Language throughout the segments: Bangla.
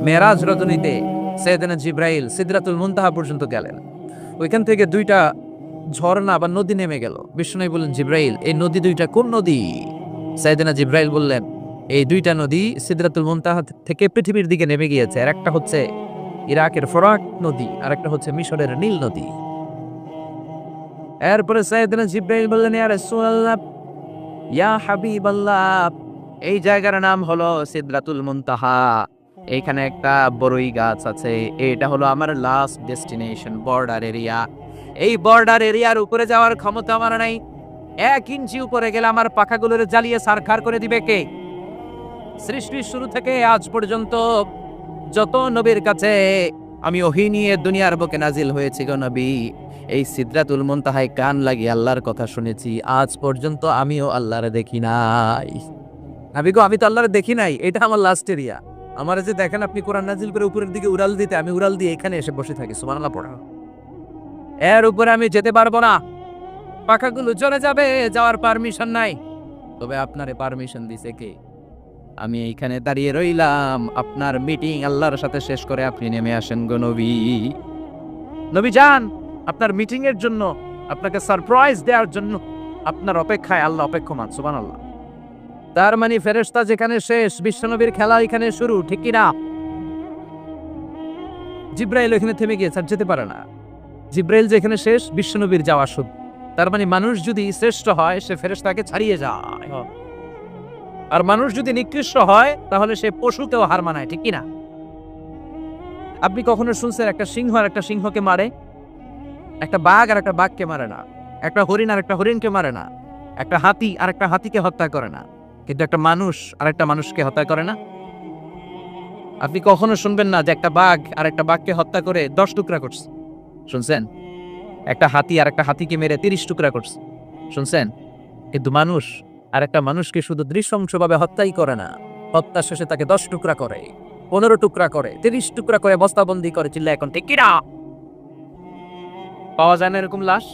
মেরাজ রজনীতে সাইয়েদনা জিব্রাইল সিদরাতুল মুনতাহা পর্যন্ত গেলেন। ওইখান থেকে দুইটা ঝর্ণা বা নদী নেমে গেল। বিষ্ণু বললেন, জিব্রাইল, এই নদী দুইটা কোন নদী? সাইয়েদনা জিব্রাইল বললেন, এই দুইটা নদী সিদরাতুল মুনতাহা থেকে পৃথিবীর দিকে নেমে গিয়েছে। আর একটা হচ্ছে ইরাকের ফোরাত নদী, আর একটা হচ্ছে মিশরের নীল নদী। এরপরে সাইয়েদনা জিব্রাইল বললেন, ইয়া রাসূলুল্লাহ, ইয়া হাবিবাল্লাহ, এই জায়গার নাম হলো সিদরাতুল মুনতাহা। এইখানে একটা বড়ই গাছ আছে। এটা হলো আমার লাস্ট ডেস্টিনেশন, বর্ডার এরিয়া। এই বর্ডার এরিয়ার উপরে যাওয়ার ক্ষমতা আমার নাই। 1 ইঞ্চি উপরে গেলে আমার পাখাগুলোরে জ্বালিয়ে সারখার করে দিবে কে? সৃষ্টির শুরু থেকে আজ পর্যন্ত যত নবীর কাছে আমি ওহী নিয়ে দুনিয়ার বুকে নাজিল হয়েছি গো নবী, এই সিদরাতুল মুনতাহায় কান লাগিয়ে আল্লাহর কথা শুনেছি। আজ পর্যন্ত আমিও আল্লাহরে দেখি নাই। নবী গো, আমি তো আল্লাহরে দেখি নাই। এটা আমার লাস্ট এরিয়া। আমার যে দেখেন আপনি কোরআন নাজিল করে উপরের দিকে উড়াল দিতে, আমি উড়াল দিয়ে এখানে এসে বসে থাকি। সুবহানাল্লাহ পড়া। এর উপরে আমি যেতে পারবো না, পাখাগুলো জ্বলে যাবে, যাওয়ার পারমিশন নাই। তবে আপনারে পারমিশন দিছে কে? আমি এইখানে দাঁড়িয়ে রইলাম, আপনার মিটিং আল্লাহর সাথে শেষ করে আপনি নেমে আসেন গো নবী। নবী যান, আপনার মিটিং এর জন্য, আপনাকে সারপ্রাইজ দেওয়ার জন্য আপনার অপেক্ষায় আল্লাহ অপেক্ষমান। সুবহানাল্লাহ। তার মানে ফেরেশতা যেখানে শেষ, বিশ্বনবীর খেলা এখানে শুরু, ঠিক কি না? জিব্রাইল এখানে থেমে গিয়েছে, আর যেতে পারে না। জিব্রাইল যেখানে শেষ, বিশ্বনবীর যাওয়া শুরু। তার মানে মানুষ যদি শ্রেষ্ঠ হয়, সে ফেরেশতাকে ছাড়িয়ে যায়। আর মানুষ যদি নিকৃষ্ট হয়, তাহলে সে পশুকেও হার মানায়, ঠিক কি না? আপনি কখনো শুনছেন একটা সিংহ আর একটা সিংহকে মারে? একটা বাঘ আর একটা বাঘকে মারে না। একটা হরিণ আর একটা হরিণকে মারে না। একটা হাতি আর একটা হাতিকে হত্যা করে না। কিন্তু একটা মানুষ আর একটা মানুষকে হত্যা করে না। আপনি কখনো শুনবেন না যে একটা বাঘ আর একটা বাঘকে হত্যা করে 10 টুকরা করছে? শুনছেন? একটা হাতি আর একটা হাতিকে মেরে 30 টুকরা করছে? শুনছেন? কিন্তু মানুষ আর একটা মানুষকে শুধু নৃশংসভাবে হত্যাই করে না, হত্যা শেষে তাকে 10 টুকরা করে, 15 টুকরা করে, 30 টুকরা করে বস্তাবন্দি করে। চিল্লা এখন ঠিক কিনা? পাওয়া যায় না এরকম লাশ?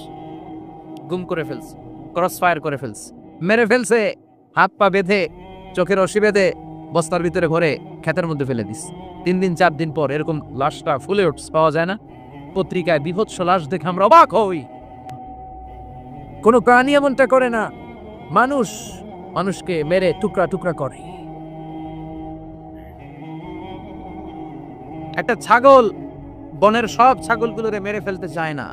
গুম করে ফেলছে, ক্রস ফায়ার করে ফেলছে, মেরে ফেলছে, হাত পা বেঁধে, চোখের রশি বেঁধে বস্তার ভিতরে ভরে ক্ষেতের মধ্যে ফেলে দিস। 3 দিন 4 দিন পর এরকম লাশটা ফুলে উঠছে, পাওয়া যায় না? পত্রিকায় বিভৎস লাশ দেখে আমরা অবাক হই। কোনো প্রাণী এমনটা করে না। মানুষ মানুষকে মেরে টুকরা টুকরা করে। একটা ছাগল বনের সব ছাগলগুলোরে মেরে ফেলতে চায় না।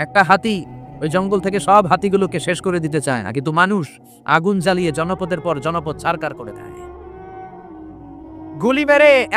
একটা হাতি ওই জঙ্গল থেকে সব হাতিগুলোকে শেষ করে দিতে চায় না। কিন্তু মানুষ আগুন জ্বালিয়ে জনপদের পর জনপদ ছারকার করে দেয়। গুলি মেরে